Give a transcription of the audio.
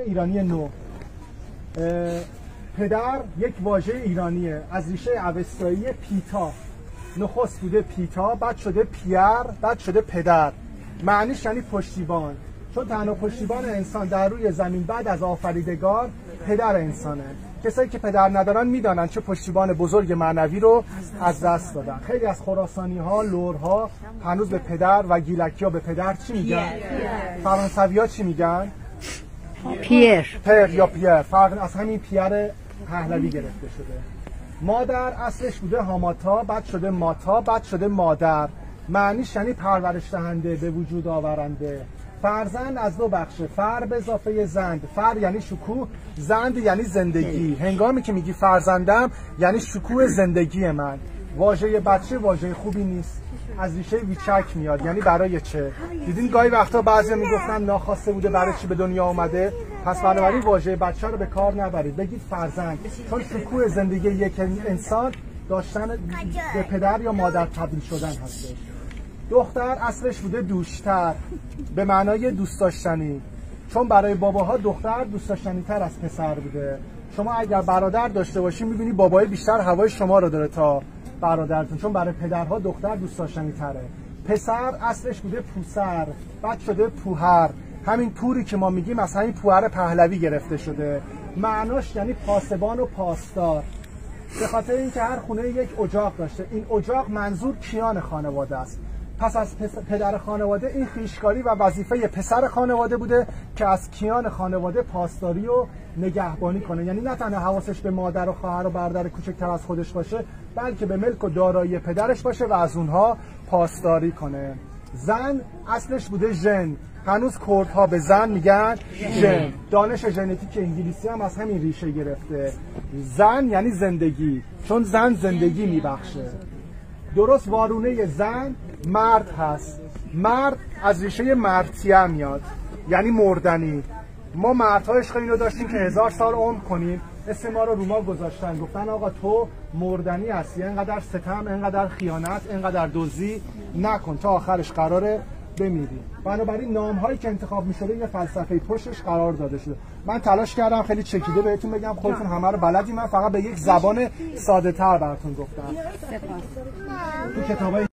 ایرانی نو. پدر یک واژه ایرانیه از ریشه اوستایی پیتا. نخست بوده پیتا، بعد شده پیر، بعد شده پدر. معنیش یعنی پشتیبان، چون تنها پشتیبان انسان در روی زمین بعد از آفریدگار پدر انسانه. کسایی که پدر ندارن میدانن چه پشتیبان بزرگ معنوی رو از دست دادن. خیلی از خراسانی ها، لرها هنوز به پدر و گیلکی ها به پدر چی میگن؟ فرانسوی ها چی میگن؟ پیر. پر یا پیر. فرق از همین پیر پهلوی گرفته شده. مادر اصلش بوده هاماتا، بعد شده ماتا، بعد شده مادر. معنیش یعنی پرورش دهنده، به وجود آورنده. فرزند از دو بخشه، فر به اضافه زند. فر یعنی شکوه، زند یعنی زندگی. هنگامی که میگی فرزندم یعنی شکوه زندگی من. واژه بچه واژه خوبی نیست، از ریشه ویچک میاد، یعنی برای چه. دیدین گاهی وقتا بعضیا میگفتن ناخواسته بوده برای چی به دنیا اومده. پس بنابراین واژه بچه رو به کار نبرید، بگید فرزند، چون شکوه زندگی یک انسان داشتن به پدر یا مادر تبدیل شدن هستش. دختر اصلش بوده دوشتر، به معنای دوست داشتنی، چون برای باباها دختر دوست داشتنی تر از پسر بوده. شما اگر برادر داشته باشی میبینی بابای بیشتر هوای شما رو داره تا برادرتون، چون برای پدرها دختر دوست داشتنی تره. پسر اصلش بوده پوسر، بعد شده پوهر. همین پوری که ما میگیم از همین پوهر پهلوی گرفته شده. معناش یعنی پاسبان و پاسدار، به خاطر اینکه هر خونه یک اجاق داشته. این اجاق منظور کیان خانواده است. پس از پدر خانواده این خویشکاری و وظیفه پسر خانواده بوده که از کیان خانواده پاسداری و نگهبانی کنه. یعنی نه تنها حواسش به مادر و خواهر و برادر کوچکتر از خودش باشه، بلکه به ملک و دارایی پدرش باشه و از اونها پاسداری کنه. زن اصلش بوده ژن، هنوز کردها به زن میگن ژن. دانش ژنتیک انگلیسی هم از همین ریشه گرفته. زن یعنی زندگی، چون زن زندگی میبخشه. درست وارونه زن مرد هست. مرد از ریشه مرتیه میاد، یعنی مردنی. ما مردها عشق اینو داشتیم که 1000 سال عمر کنیم، اسم ما رو ما گذاشتن، گفتن آقا تو مردنی هستی، اینقدر ستم، اینقدر خیانت، اینقدر دزدی نکن، تا آخرش قراره بمیری. بنابراین نام‌هایی که انتخاب می‌شده یه فلسفه پشتش قرار داده شده. من تلاش کردم خیلی چکیده بهتون بگم، خودتون همه رو بلدی، من فقط به یک زبان ساده‌تر براتون گفتم. تو کتابای